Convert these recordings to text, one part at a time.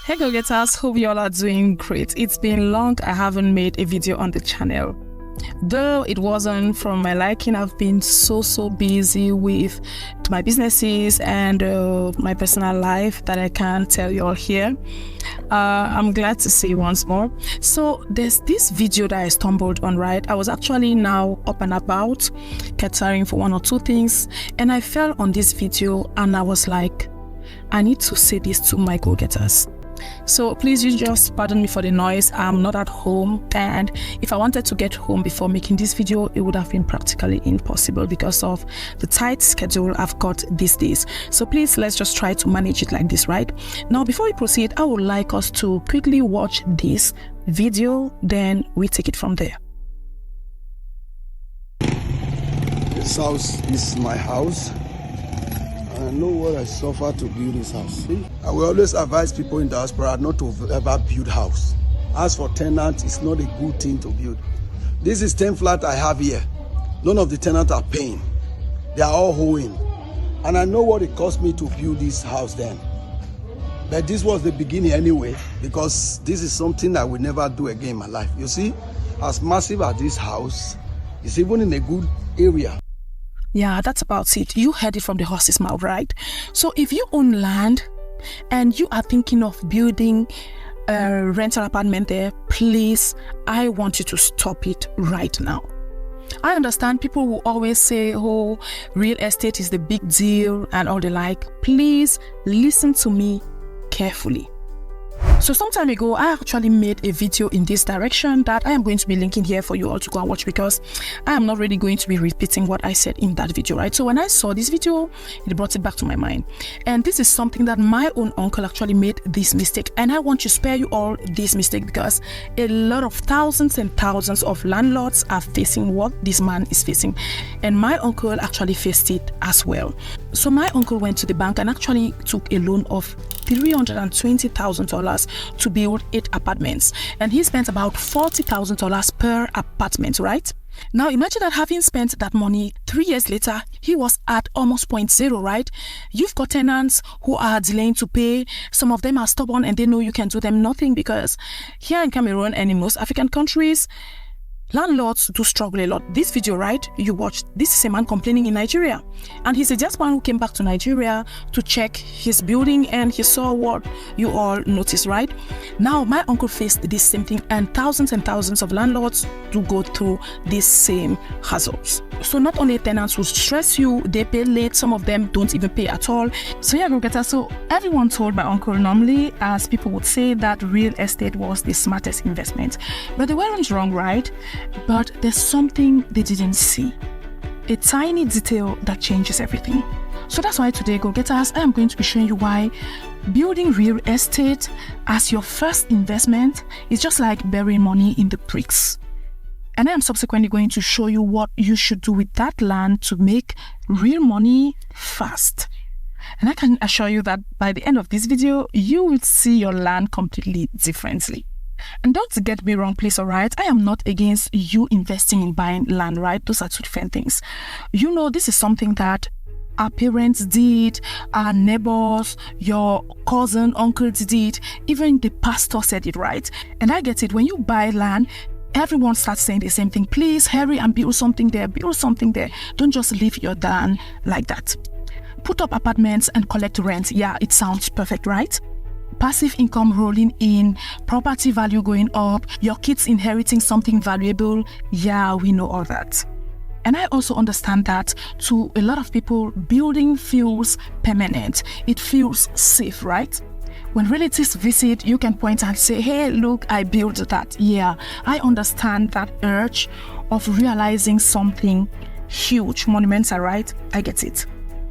Hey go-getters, hope you all are doing great. It's been long I haven't made a video on the channel. Though it wasn't from my liking, I've been so busy with my businesses and my personal life that I can't tell you all here. I'm glad to see you once more. So there's this video that I stumbled on, right? I was actually now up and about, catering for one or two things, and I fell on this video and I was like, I need to say this to my go-getters. So please, you just pardon me for the noise. I'm not at home, and if I wanted to get home before making this video, it would have been practically impossible because of the tight schedule I've got these days. So please, let's just try to manage it like this, right? Now, before we proceed, I would like us to quickly watch this video, then we take it from there. This house is my house. I know what I suffer to build this house. I will always advise people in diaspora not to ever build house. As for tenants, it's not a good thing to build. This is 10 flat I have here. None of the tenants are paying. They are all owing. And I know what it cost me to build this house then. But this was the beginning anyway, because this is something I will never do again in my life. You see, as massive as this house, it's even in a good area. Yeah, that's about it. You heard it from the horse's mouth, right? So if you own land and you are thinking of building a rental apartment there, please, I want you to stop it right now. I understand people will always say, oh, real estate is the big deal and all the like. Please listen to me carefully. So some time ago, I actually made a video in this direction that I am going to be linking here for you all to go and watch, because I am not really going to be repeating what I said in that video, right? So when I saw this video, it brought it back to my mind. And this is something that my own uncle actually made this mistake. And I want to spare you all this mistake because a lot of thousands and thousands of landlords are facing what this man is facing. And my uncle actually faced it as well. So my uncle went to the bank and actually took a loan of $320,000 to build 8 apartments, and he spent about $40,000 per apartment, right? Now imagine that having spent that money 3 years later, he was at almost 0, right? You've got tenants who are delaying to pay. Some of them are stubborn and they know you can do them nothing, because here in Cameroon and in most African countries, landlords do struggle a lot. This video, right, you watched, this is a man complaining in Nigeria, and he's just one who came back to Nigeria to check his building, and he saw what you all noticed, right? Now my uncle faced this same thing, and thousands of landlords do go through these same hassles. So not only tenants will stress you, they pay late, some of them don't even pay at all. So yeah, go-getter, so everyone told my uncle normally, as people would say, that real estate was the smartest investment, but they weren't wrong, right? But there's something they didn't see, a tiny detail that changes everything. So that's why today, go-getters, I am going to be showing you why building real estate as your first investment is just like burying money in the bricks. And I am subsequently going to show you what you should do with that land to make real money fast. And I can assure you that by the end of this video, you will see your land completely differently. And don't get me wrong, please, alright? I am not against you investing in buying land, right? Those are two different things. You know, this is something that our parents did, our neighbors, your cousin, uncles did, even the pastor said it, right? And I get it. When you buy land, everyone starts saying the same thing. Please hurry and build something there, build something there. Don't just leave your land like that. Put up apartments and collect rent. Yeah, it sounds perfect, right? Passive income rolling in, property value going up, your kids inheriting something valuable. Yeah, we know all that. And I also understand that to a lot of people, building feels permanent. It feels safe, right? When relatives visit, you can point and say, hey, look, I built that. Yeah, I understand that urge of realizing something huge, monumental, right? I get it.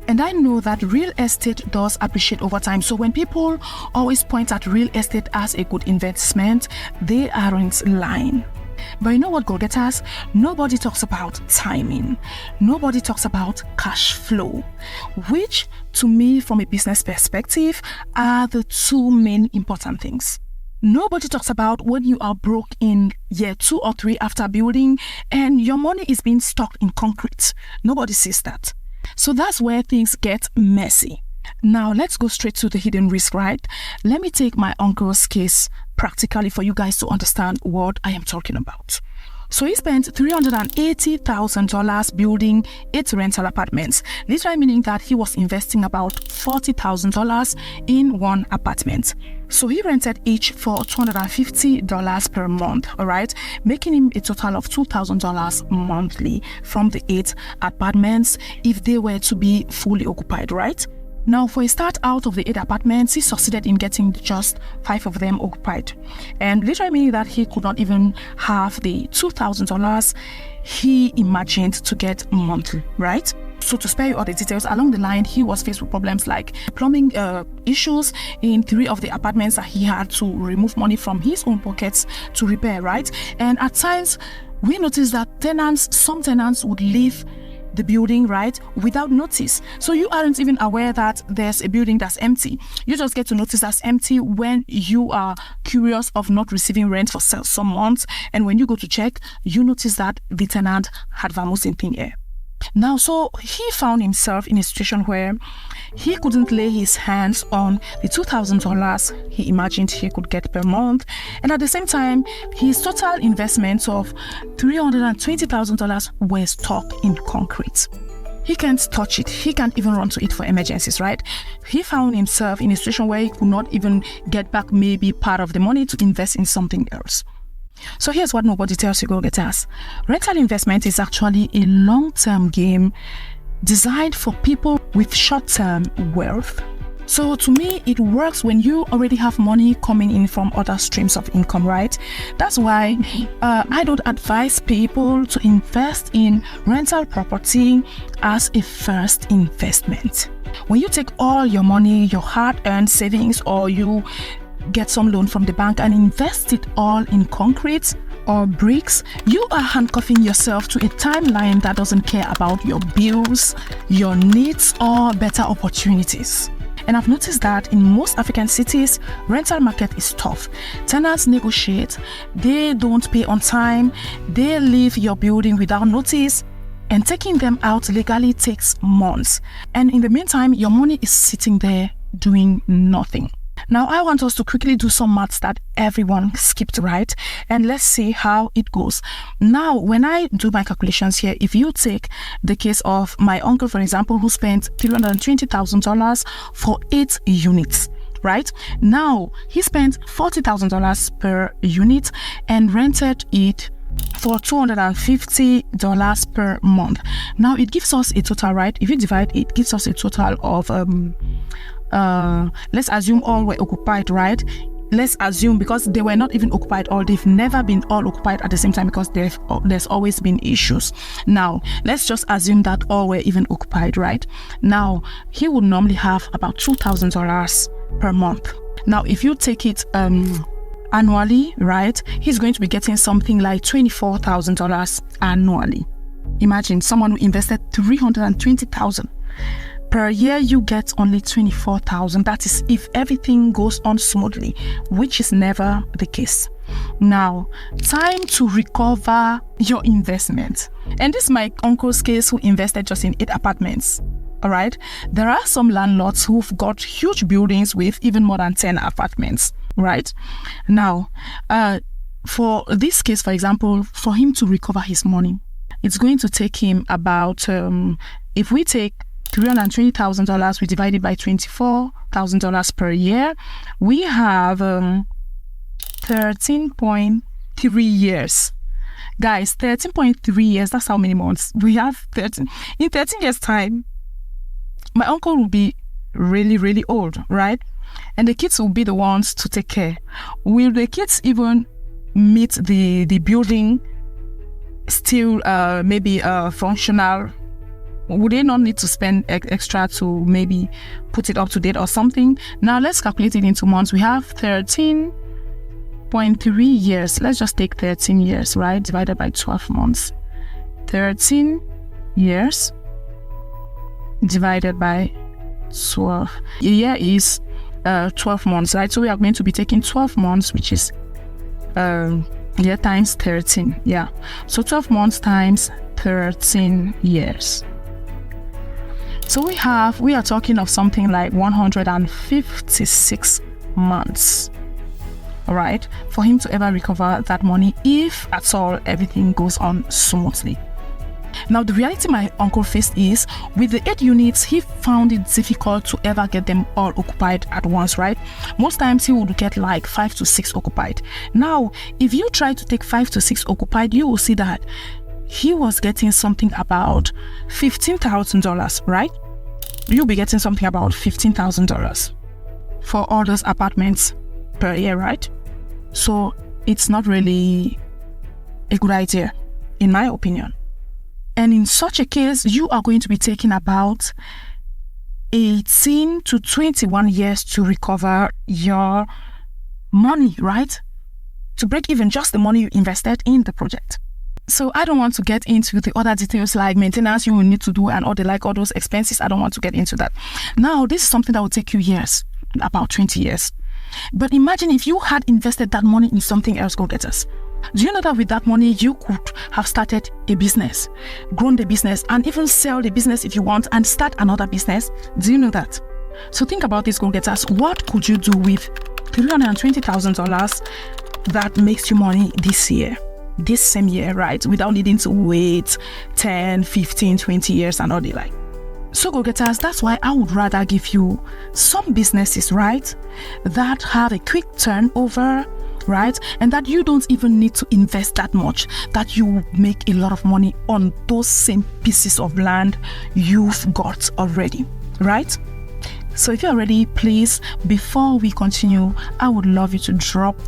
And I know that real estate does appreciate over time. So when people always point at real estate as a good investment, they aren't lying. But you know what, go-getters? Nobody talks about timing. Nobody talks about cash flow, which to me, from a business perspective, are the two main important things. Nobody talks about when you are broke in year 2 or 3 after building and your money is being stocked in concrete. Nobody sees that. So that's where things get messy. Now, let's go straight to the hidden risk, right? Let me take my uncle's case practically for you guys to understand what I am talking about. So he spent $380,000 building 8 rental apartments, literally meaning that he was investing about $40,000 in one apartment. So he rented each for $250 per month, all right, making him a total of $2,000 monthly from the 8 apartments if they were to be fully occupied, right? Now, for a start, out of the 8 apartments, he succeeded in getting just 5 of them occupied. And literally meaning that he could not even have the $2,000 he imagined to get monthly, right? So to spare you all the details, along the line, he was faced with problems like plumbing issues in 3 of the apartments that he had to remove money from his own pockets to repair, right? And at times, we noticed that some tenants would leave the building, right, without notice. So you aren't even aware that there's a building that's empty. You just get to notice that's empty when you are curious of not receiving rent for some months, and when you go to check, you notice that the tenant had vamoosed in thin air. Now, so he found himself in a situation where he couldn't lay his hands on the $2,000 he imagined he could get per month, and at the same time, his total investments of $320,000 were stuck in concrete. He can't touch it. He can't even run to it for emergencies, right? He found himself in a situation where he could not even get back maybe part of the money to invest in something else. So here's what nobody tells you, go-getters. Rental investment is actually a long-term game designed for people with short-term wealth. So to me, it works when you already have money coming in from other streams of income, right? That's why I don't advise people to invest in rental property as a first investment. When you take all your money, your hard-earned savings, or you get some loan from the bank and invest it all in concrete or bricks, you are handcuffing yourself to a timeline that doesn't care about your bills, your needs, or better opportunities. And I've noticed that in most African cities, rental market is tough. Tenants negotiate, they don't pay on time, they leave your building without notice, and taking them out legally takes months. And in the meantime, your money is sitting there doing nothing. Now, I want us to quickly do some maths that everyone skipped, right? And let's see how it goes. Now, when I do my calculations here, if you take the case of my uncle, for example, who spent $320,000 for 8 units, right? Now, he spent $40,000 per unit and rented it for $250 per month. Now, it gives us a total, right? If you divide it, gives us a total of let's assume all were occupied, right? Let's assume, because they were not even occupied all, they've never been all occupied at the same time because there's always been issues. Now, let's just assume that all were even occupied, right? Now, he would normally have about $2,000 per month. Now, if you take it annually, right, he's going to be getting something like $24,000 annually. Imagine someone who invested $320,000. Per year, you get only $24,000. That is if everything goes on smoothly, which is never the case. Now, time to recover your investment. And this is my uncle's case, who invested just in 8 apartments. All right. There are some landlords who've got huge buildings with even more than 10 apartments. Right. Now, for this case, for example, for him to recover his money, it's going to take him about, if we take $320,000, we divide it by $24,000 per year, we have 13.3 years. Guys, 13.3 years, that's how many months? We have 13. In 13 years' time, my uncle will be really, really old, right? And the kids will be the ones to take care. Will the kids even meet the building still maybe functional? Would they not need to spend extra to maybe put it up to date or something? Now, let's calculate it into months. We have 13.3 years. Let's just take 13 years, right? Divided by 12 months. 13 years divided by 12. A year is 12 months, right? So we are going to be taking 12 months, which is times 13. Yeah. So 12 months times 13 years. So we are talking of something like 156 months, all right, for him to ever recover that money, if at all everything goes on smoothly. Now, the reality my uncle faced is, with the 8 units, he found it difficult to ever get them all occupied at once, right? Most times he would get like 5 to 6 occupied. Now, if you try to take 5 to 6 occupied, you will see that he was getting something about $15,000, right? You'll be getting something about $15,000 for all those apartments per year, right? So it's not really a good idea, in my opinion. And in such a case, you are going to be taking about 18 to 21 years to recover your money, right? To break even just the money you invested in the project. So I don't want to get into the other details like maintenance you will need to do and all those expenses. I don't want to get into that. Now, this is something that will take you years, about 20 years. But imagine if you had invested that money in something else, go-getters. Do you know that with that money, you could have started a business, grown the business, and even sell the business if you want and start another business? Do you know that? So think about this, go-getters. What could you do with $320,000 that makes you money this year, this same year, right? Without needing to wait 10, 15, 20 years and all the like. So go-getters, that's why I would rather give you some businesses, right, that have a quick turnover, right, and that you don't even need to invest that much, that you make a lot of money on those same pieces of land you've got already, right? So if you're ready, please, before we continue, I would love you to drop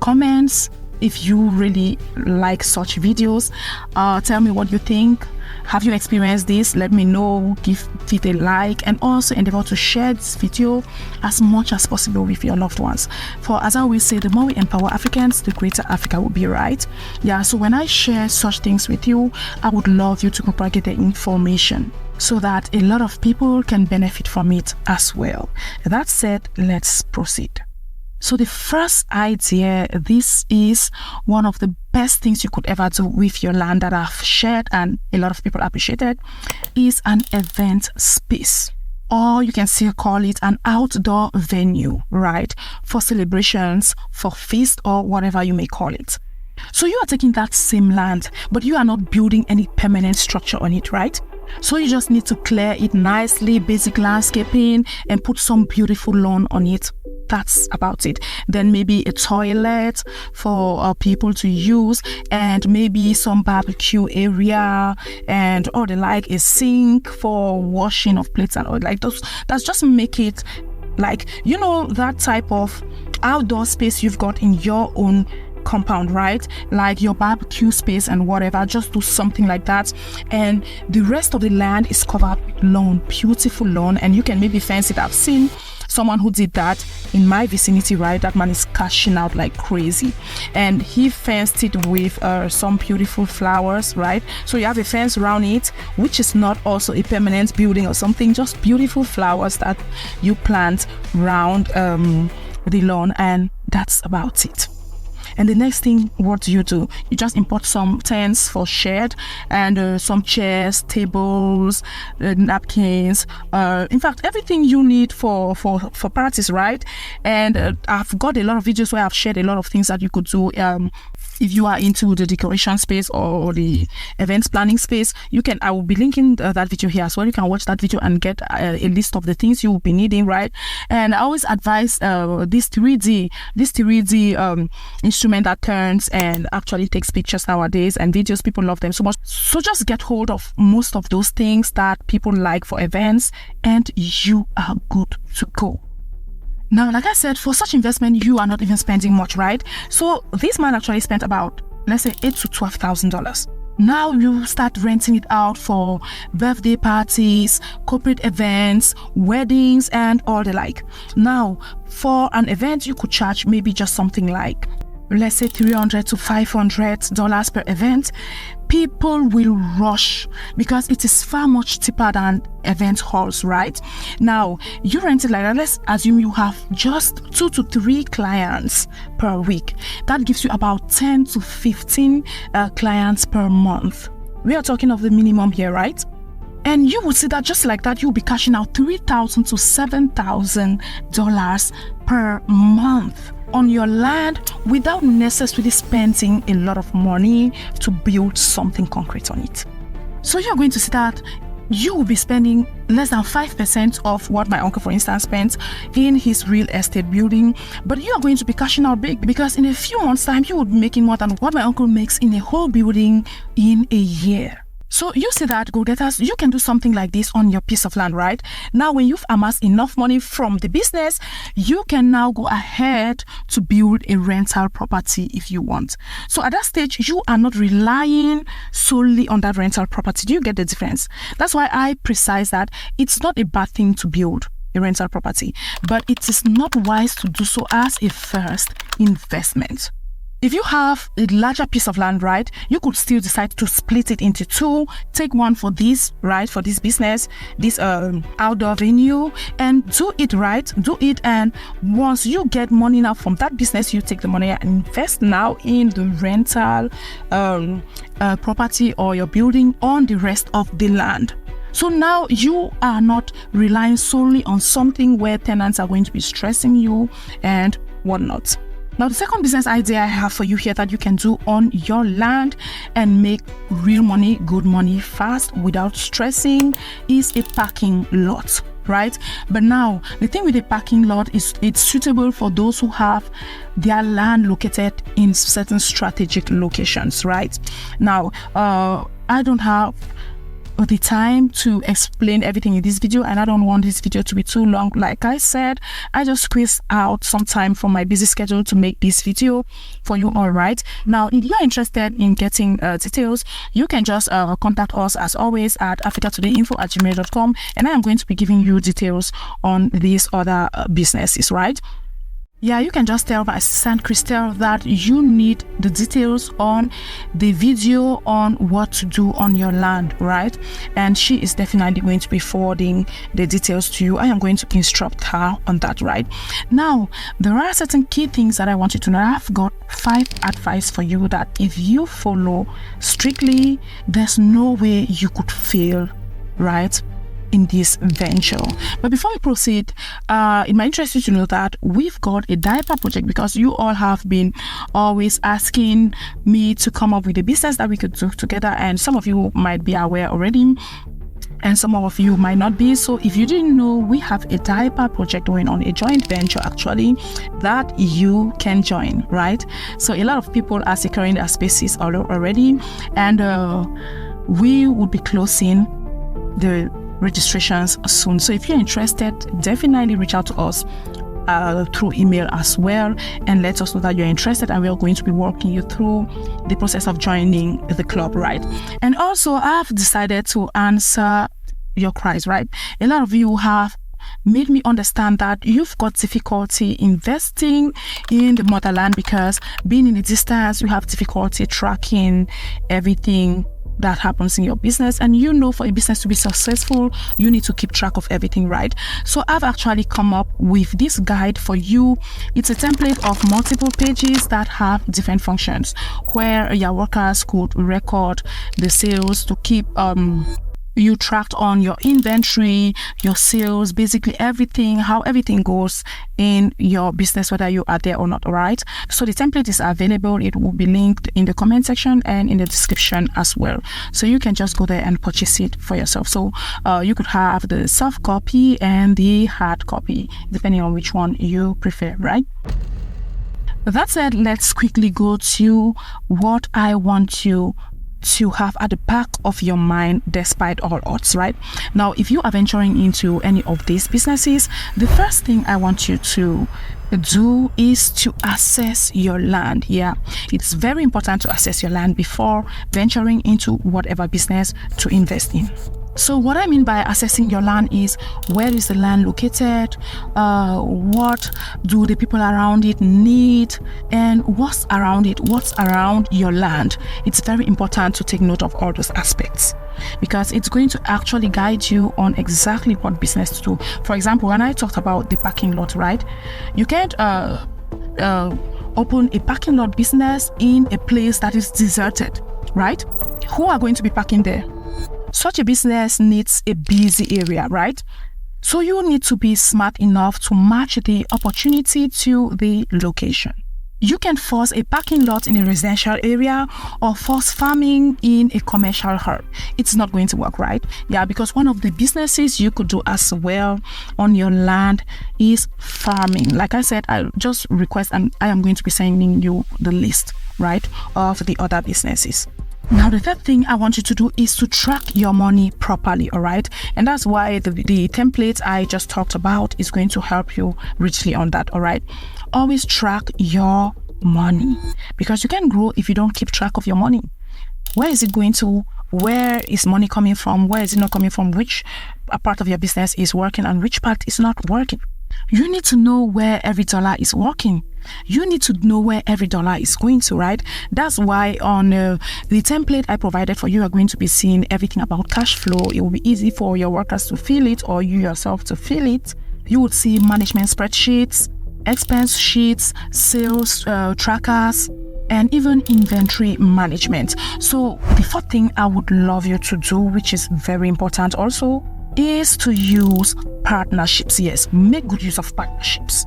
comments if you really like such videos. Tell me what you think. Have you experienced this? Let me know. Give it a like, and also endeavor to share this video as much as possible with your loved ones. For as I always say, the more we empower Africans, the greater Africa will be, right? Yeah, so when I share such things with you, I would love you to propagate the information so that a lot of people can benefit from it as well. That said, let's proceed. So the first idea, this is one of the best things you could ever do with your land that I've shared and a lot of people appreciated, is an event space. Or you can still call it an outdoor venue, right? For celebrations, for feast, or whatever you may call it. So you are taking that same land, but you are not building any permanent structure on it, right? So you just need to clear it nicely, basic landscaping, and put some beautiful lawn on it. That's about it. Then maybe a toilet for people to use, and maybe some barbecue area, and or the like, a sink for washing of plates and all like those. That's just make it like, you know, that type of outdoor space you've got in your own compound, right? Like your barbecue space and whatever. Just do something like that, and the rest of the land is covered with lawn, beautiful lawn, and you can maybe fence it. I've seen someone who did that in my vicinity, right? That man is cashing out like crazy, and he fenced it with some beautiful flowers, right? So you have a fence around it, which is not also a permanent building or something, just beautiful flowers that you plant around the lawn, and that's about it. And the next thing, what do? You just import some tents for shed, and some chairs, tables, napkins, in fact, everything you need for parties, right? And I've got a lot of videos where I've shared a lot of things that you could do. If you are into the decoration space or the events planning space, I will be linking that video here as well. You can watch that video and get a list of the things you will be needing, right? And I always advise this 3D instrument that turns and actually takes pictures nowadays and videos. People love them so much. So just get hold of most of those things that people like for events, and you are good to go. Now, like I said, for such investment, you are not even spending much, right? So this man actually spent about, let's say, $8,000 to $12,000. Now you start renting it out for birthday parties, corporate events, weddings, and all the like. Now, for an event, you could charge maybe just something like, let's say, $300 to $500 per event. People will rush because it is far much cheaper than event halls, right? Now, you rent it like that. Let's assume you have just 2 to 3 clients per week. That gives you about 10 to 15 clients per month. We are talking of the minimum here, right? And you will see that just like that, you'll be cashing out $3,000 to $7,000 per month on your land without necessarily spending a lot of money to build something concrete on it. So you're going to see that you will be spending less than 5% of what my uncle, for instance, spent in his real estate building, but you are going to be cashing out big, because in a few months' time, you will be making more than what my uncle makes in a whole building in a year. So you see that, go-getters, you can do something like this on your piece of land, right? Now, when you've amassed enough money from the business, you can now go ahead to build a rental property if you want. So at that stage, you are not relying solely on that rental property. Do you get the difference? That's why I precise that it's not a bad thing to build a rental property, but it is not wise to do so as a first investment. If you have a larger piece of land, right, you could still decide to split it into two, take one for this, right, for this business, this outdoor venue, and do it right, and once you get money now from that business, you take the money and invest now in the rental property or your building on the rest of the land. So now you are not relying solely on something where tenants are going to be stressing you and whatnot. Now, the second business idea I have for you here that you can do on your land and make real money, good money fast without stressing is a parking lot, right? But now, the thing with a parking lot is it's suitable for those who have their land located in certain strategic locations, right? Now, I don't have the time to explain everything in this video, and I don't want this video to be too long. Like I said, I just squeezed out some time from my busy schedule to make this video for you. All right, now if you're interested in getting details, you can just contact us as always at africatodayinfo@gmail.com, and I am going to be giving you details on these other businesses, right? Yeah, you can just tell my assistant Christelle that you need the details on the video on what to do on your land, right? And she is definitely going to be forwarding the details to you. I am going to instruct her on that, right? Now, there are certain key things that I want you to know. I've got 5 advice for you that if you follow strictly, there's no way you could fail, right, in this venture. But before we proceed, it might interest you to know that we've got a diaper project, because you all have been always asking me to come up with a business that we could do together, and some of you might be aware already and some of you might not be. So if you didn't know, we have a diaper project going on, a joint venture actually, that you can join, right? So a lot of people are securing their spaces already, and we will be closing the registrations soon. So if you're interested, definitely reach out to us through email as well, and let us know that you're interested, and we're going to be walking you through the process of joining the club, right? And also, I've decided to answer your cries, right? A lot of you have made me understand that you've got difficulty investing in the motherland because being in a distance, you have difficulty tracking everything that happens in your business, and you know, for a business to be successful, you need to keep track of everything, right? So I've actually come up with this guide for you. It's a template of multiple pages that have different functions where your workers could record the sales to keep you tracked on your inventory, your sales, basically everything, how everything goes in your business, whether you are there or not, right? So the template is available. It will be linked in the comment section and in the description as well. So you can just go there and purchase it for yourself. So you could have the soft copy and the hard copy, depending on which one you prefer, right? That said, let's quickly go to what I want you to have at the back of your mind despite all odds, right? Now, if you are venturing into any of these businesses, the first thing I want you to do is to assess your land. Yeah, it's very important to assess your land before venturing into whatever business to invest in. So what I mean by assessing your land is, where is the land located? What do the people around it need? And what's around it? What's around your land? It's very important to take note of all those aspects, because it's going to actually guide you on exactly what business to do. For example, when I talked about the parking lot, right? You can't open a parking lot business in a place that is deserted, right? Who are going to be parking there? Such a business needs a busy area, right? So you need to be smart enough to match the opportunity to the location. You can force a parking lot in a residential area or force farming in a commercial hub. It's not going to work, right? Yeah, because one of the businesses you could do as well on your land is farming. Like I said, I just request, and I am going to be sending you the list, right, of the other businesses. Now, the third thing I want you to do is to track your money properly, all right? And that's why the template I just talked about is going to help you richly on that, all right? Always track your money, because you can't grow if you don't keep track of your money. Where is it going to? Where is money coming from? Where is it not coming from? Which part of your business is working and which part is not working? You need to know where every dollar is working. You need to know where every dollar is going to, right? That's why on the template I provided for you are going to be seeing everything about cash flow. It will be easy for your workers to feel it or you yourself to feel it. You would see management spreadsheets, expense sheets, sales trackers, and even inventory management. So the fourth thing I would love you to do, which is very important also, is to use partnerships. Yes, make good use of partnerships.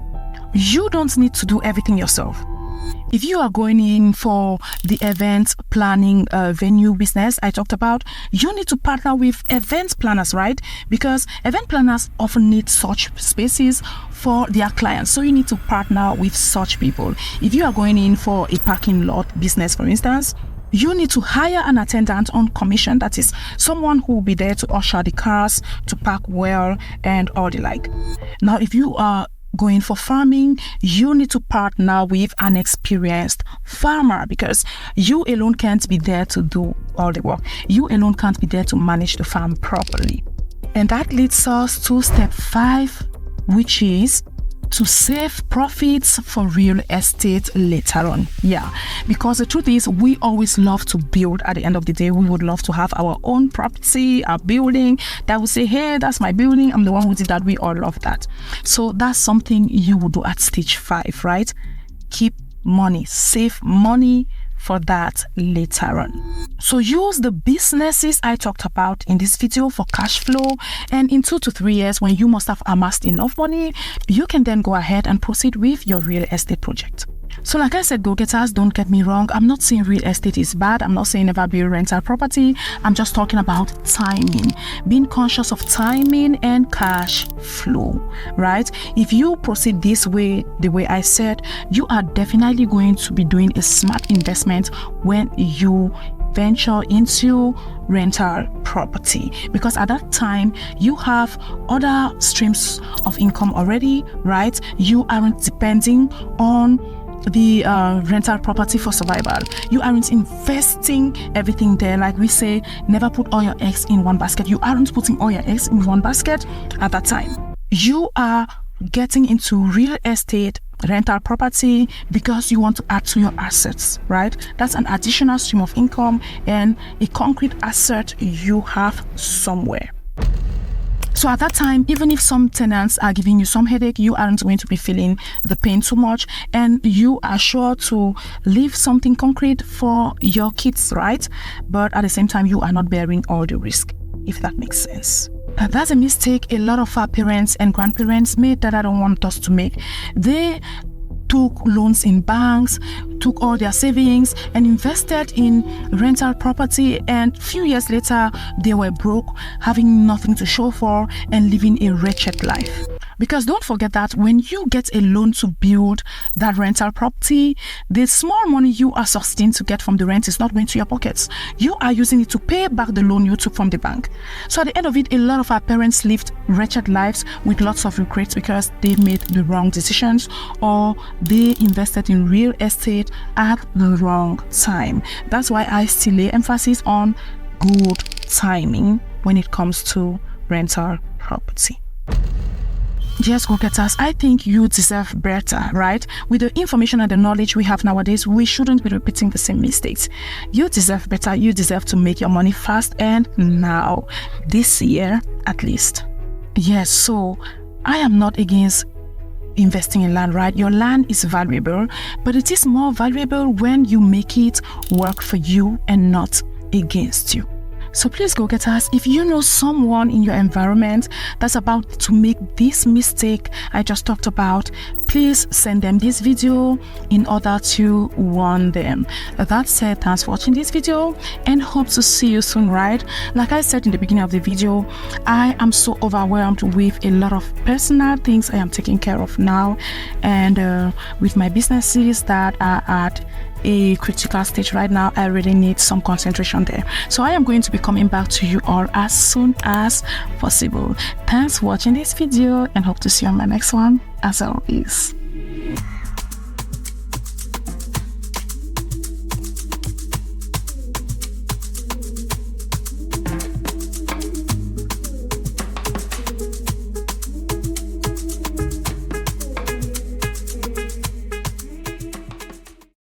You don't need to do everything yourself. If you are going in for the event planning venue business I talked about, you need to partner with event planners, right? Because event planners often need such spaces for their clients. So you need to partner with such people. If you are going in for a parking lot business, for instance, you need to hire an attendant on commission. That is someone who will be there to usher the cars, to park well, and all the like. Now, if you are going for farming, you need to partner with an experienced farmer, because you alone can't be there to do all the work. You alone can't be there to manage the farm properly. And that leads us to step 5, which is to save profits for real estate later on. Yeah, because the truth is, we always love to build. At the end of the day, we would love to have our own property, our building that will say, hey, that's my building, I'm the one who did that. We all love that. So that's something you will do at stage 5, right? Keep money, save money for that later on. So use the businesses I talked about in this video for cash flow, and in 2 to 3 years, when you must have amassed enough money, you can then go ahead and proceed with your real estate project. So like I said, go-getters, don't get me wrong, I'm not saying real estate is bad. I'm not saying never build rental property. I'm just talking about timing, being conscious of timing and cash flow, right? If you proceed this way, the way I said, you are definitely going to be doing a smart investment when you venture into rental property, because at that time you have other streams of income already, right? You aren't depending on the rental property for survival. You aren't investing everything there. Like we say, never put all your eggs in one basket. You aren't putting all your eggs in one basket at that time. You are getting into real estate rental property because you want to add to your assets, right? That's an additional stream of income and a concrete asset you have somewhere. So at that time, even if some tenants are giving you some headache, you aren't going to be feeling the pain too much, and you are sure to leave something concrete for your kids, right? But at the same time, you are not bearing all the risk, if that makes sense. That's a mistake a lot of our parents and grandparents made that I don't want us to make. They took loans in banks, took all their savings and invested in rental property, and a few years later they were broke, having nothing to show for and living a wretched life. Because don't forget that when you get a loan to build that rental property, the small money you are sustained to get from the rent is not going to your pockets. You are using it to pay back the loan you took from the bank. So at the end of it, a lot of our parents lived wretched lives with lots of regrets because they made the wrong decisions or they invested in real estate at the wrong time. That's why I still lay emphasis on good timing when it comes to rental property. Yes, go-getters, I think you deserve better, right? With the information and the knowledge we have nowadays, we shouldn't be repeating the same mistakes. You deserve better. You deserve to make your money fast and now, this year at least. Yes, so I am not against investing in land, right? Your land is valuable, but it is more valuable when you make it work for you and not against you. So please go getters, if you know someone in your environment that's about to make this mistake I just talked about, please send them this video in order to warn them. That said, thanks for watching this video and hope to see you soon, right? Like I said in the beginning of the video, I am so overwhelmed with a lot of personal things I am taking care of now, and with my businesses that are at a critical stage right now. I really need some concentration there. So I am going to be coming back to you all as soon as possible. Thanks for watching this video and hope to see you on my next one as always.